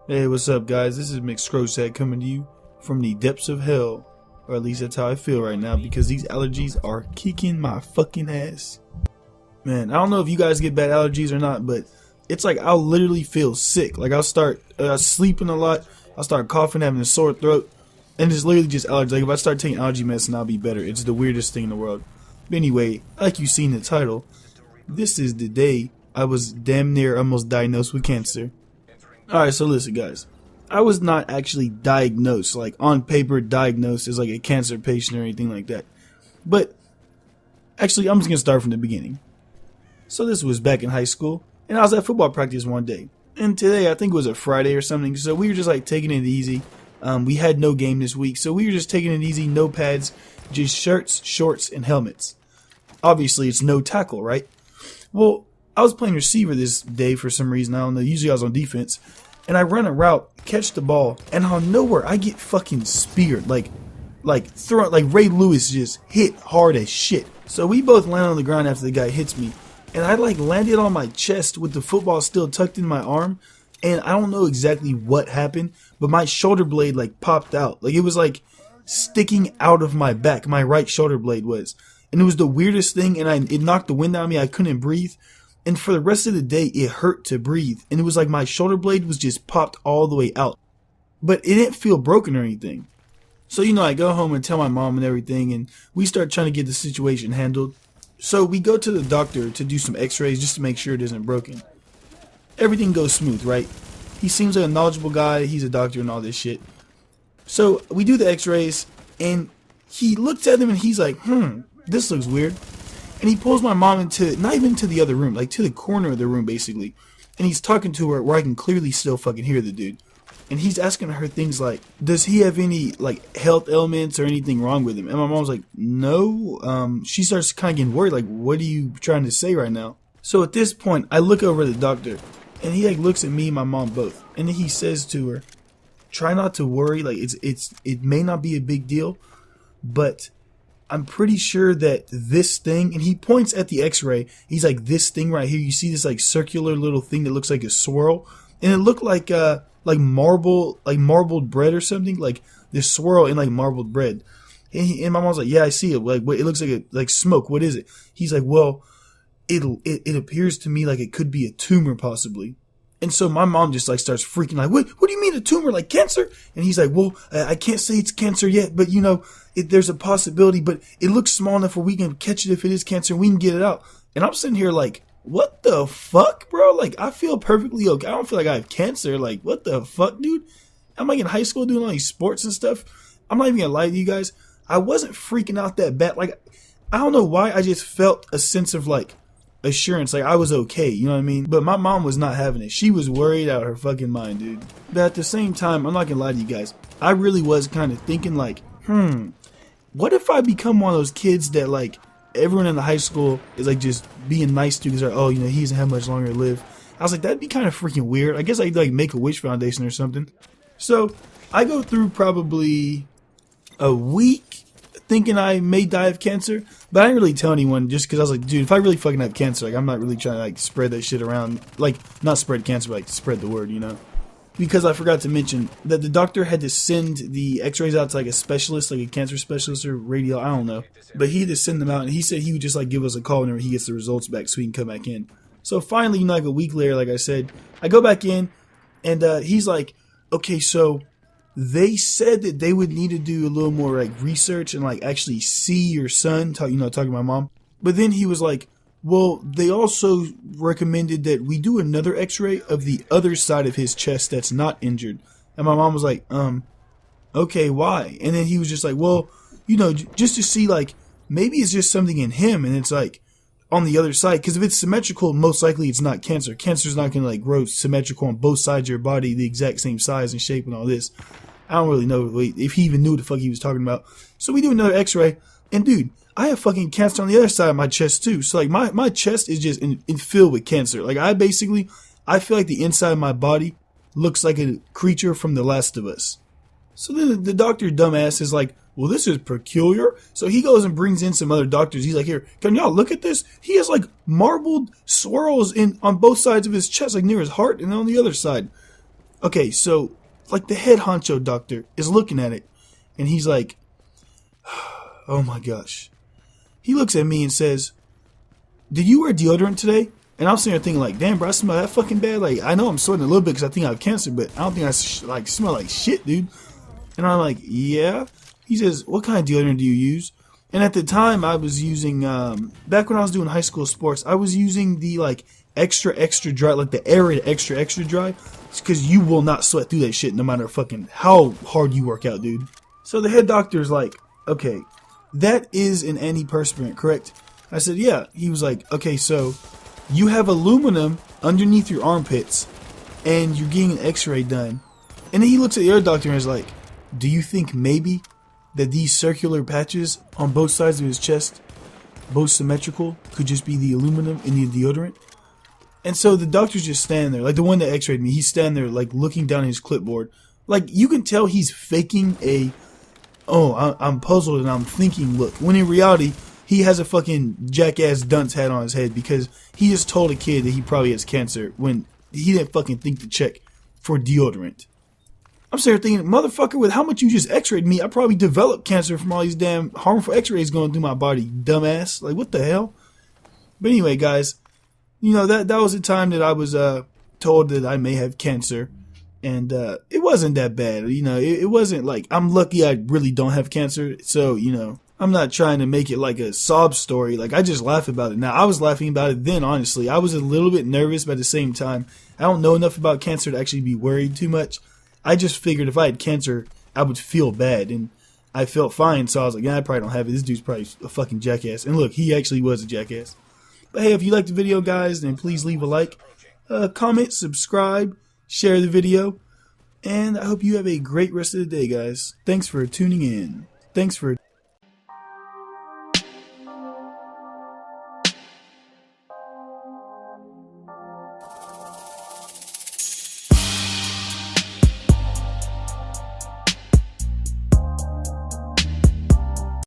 Hey, what's up, guys? This is McScrosack coming to you from the depths of hell. Or at least that's how I feel right now, because these allergies are kicking my fucking ass. Man, I don't know if you guys get bad allergies or not, but it's like I'll literally feel sick. Like I'll start sleeping a lot, I'll start coughing, having a sore throat, and it's literally just allergies. Like if I start taking allergy medicine, I'll be better. It's the weirdest thing in the world. But anyway, like you've seen the title, this is the day I was damn near almost diagnosed with cancer. Alright, so listen guys, I was not actually diagnosed, like on paper diagnosed as like a cancer patient or anything like that. But actually, I'm just going to start from the beginning. So this was back in high school, and I was at football practice one day. And today, I think it was a Friday or something, so we were just like taking it easy. We had no game this week, so we were just taking it easy, no pads, just shirts, shorts, and helmets. Obviously, it's no tackle, right? Well, I was playing receiver this day for some reason, I don't know, usually I was on defense. And I run a route, catch the ball, and out of nowhere, I get fucking speared. Like Ray Lewis just hit hard as shit. So we both land on the ground after the guy hits me. And I like landed on my chest with the football still tucked in my arm. And I don't know exactly what happened, but my shoulder blade like popped out. Like it was like sticking out of my back. My right shoulder blade was. And it was the weirdest thing, and it knocked the wind out of me. I couldn't breathe. And for the rest of the day, it hurt to breathe. And it was like my shoulder blade was just popped all the way out. But it didn't feel broken or anything. So, I go home and tell my mom and everything, and we start trying to get the situation handled. So we go to the doctor to do some x-rays just to make sure it isn't broken. Everything goes smooth, right? He seems like a knowledgeable guy. He's a doctor and all this shit. So we do the x-rays, and he looks at them and he's like, this looks weird. And he pulls my mom into, not even to the other room, like to the corner of the room basically. And he's talking to her where I can clearly still fucking hear the dude. And he's asking her things like, does he have any like health ailments or anything wrong with him? And my mom's like, no. She starts kind of getting worried, like, what are you trying to say right now? So at this point, I look over at the doctor, and he like looks at me and my mom both. And then he says to her, try not to worry, like it may not be a big deal, but I'm pretty sure that this thing, and he points at the x-ray, he's like, this thing right here, you see this like circular little thing that looks like a swirl, and it looked like marbled bread or something, like this swirl in like marbled bread. And my mom's like, yeah, I see it, like it looks like smoke, what is it? He's like, well, it appears to me like it could be a tumor possibly. And so my mom just like starts freaking like, what do you mean a tumor, like cancer? And he's like, well, I can't say it's cancer yet, but there's a possibility, but it looks small enough where we can catch it if it is cancer and we can get it out. And I'm sitting here like, what the fuck, bro? Like, I feel perfectly okay. I don't feel like I have cancer. Like, what the fuck, dude? I'm like in high school doing all these sports and stuff. I'm not even gonna lie to you guys. I wasn't freaking out that bad. Like, I don't know why. I just felt a sense of like assurance, like I was okay, you know what I mean? But my mom was not having it. She was worried out of her fucking mind, dude. But at the same time, I'm not gonna lie to you guys, I really was kind of thinking like, what if I become one of those kids that like everyone in the high school is like just being nice to because they're, he doesn't have much longer to live. I was like, that'd be kind of freaking weird. I guess I'd like make a wish foundation or something. So I go through probably a week thinking I may die of cancer, but I didn't really tell anyone just because I was like, dude, if I really fucking have cancer, like I'm not really trying to like spread that shit around, like not spread cancer, but like spread the word, because I forgot to mention that the doctor had to send the x-rays out to like a specialist, like a cancer specialist or radial, I don't know, but he had to send them out, and he said he would just like give us a call whenever he gets the results back so he can come back in. So finally, like a week later, like I said, I go back in, and he's like, okay, so they said that they would need to do a little more like research and like actually see your son, talking to my mom. But then he was like, well, they also recommended that we do another x-ray of the other side of his chest that's not injured. And my mom was like, okay, why? And then he was just like, well, just to see like, maybe it's just something in him and it's like on the other side. Because if it's symmetrical, most likely it's not cancer. Cancer's not going to like grow symmetrical on both sides of your body, the exact same size and shape and all this. I don't really know if he even knew what the fuck he was talking about. So we do another x-ray, and dude, I have fucking cancer on the other side of my chest too. So like my chest is just filled with cancer. Like I feel like the inside of my body looks like a creature from The Last of Us. So then the doctor dumbass is like, well, this is peculiar. So he goes and brings in some other doctors. He's like, here, can y'all look at this? He has like marbled swirls on both sides of his chest, like near his heart and on the other side. Okay, so like the head honcho doctor is looking at it, and he's like, "Oh my gosh." He looks at me and says, "Did you wear deodorant today?" And I'm sitting there thinking like, "Damn, bro, I smell that fucking bad." Like, I know I'm sweating a little bit because I think I have cancer, but I don't think I like smell like shit, dude. And I'm like, "Yeah." He says, "What kind of deodorant do you use?" And at the time, I was using back when I was doing high school sports, I was using the like extra dry, like the Arid extra dry, because you will not sweat through that shit no matter fucking how hard you work out, dude. So the head doctor's like, "Okay, that is an antiperspirant, correct?" I said, "Yeah." He was like, "Okay, so you have aluminum underneath your armpits, and you're getting an X-ray done." And then he looks at the other doctor and is like, "Do you think maybe that these circular patches on both sides of his chest, both symmetrical, could just be the aluminum in the deodorant?" And so the doctor's just standing there, like the one that x-rayed me, he's standing there like looking down at his clipboard. Like you can tell he's faking I'm puzzled and I'm thinking look, when in reality, he has a fucking jackass dunce hat on his head because he just told a kid that he probably has cancer when he didn't fucking think to check for deodorant. I'm sitting there thinking, motherfucker, with how much you just x-rayed me, I probably developed cancer from all these damn harmful x-rays going through my body, dumbass. Like, what the hell? But anyway, guys, you know, that was the time that I was told that I may have cancer. And it wasn't that bad. You know, it wasn't like, I'm lucky I really don't have cancer. So, you know, I'm not trying to make it like a sob story. Like, I just laugh about it now. I was laughing about it then, honestly. I was a little bit nervous, but at the same time, I don't know enough about cancer to actually be worried too much. I just figured if I had cancer, I would feel bad. And I felt fine. So I was like, yeah, I probably don't have it. This dude's probably a fucking jackass. And look, he actually was a jackass. But hey, if you liked the video, guys, then please leave a like, comment, subscribe, share the video. And I hope you have a great rest of the day, guys. Thanks for tuning in. Thanks for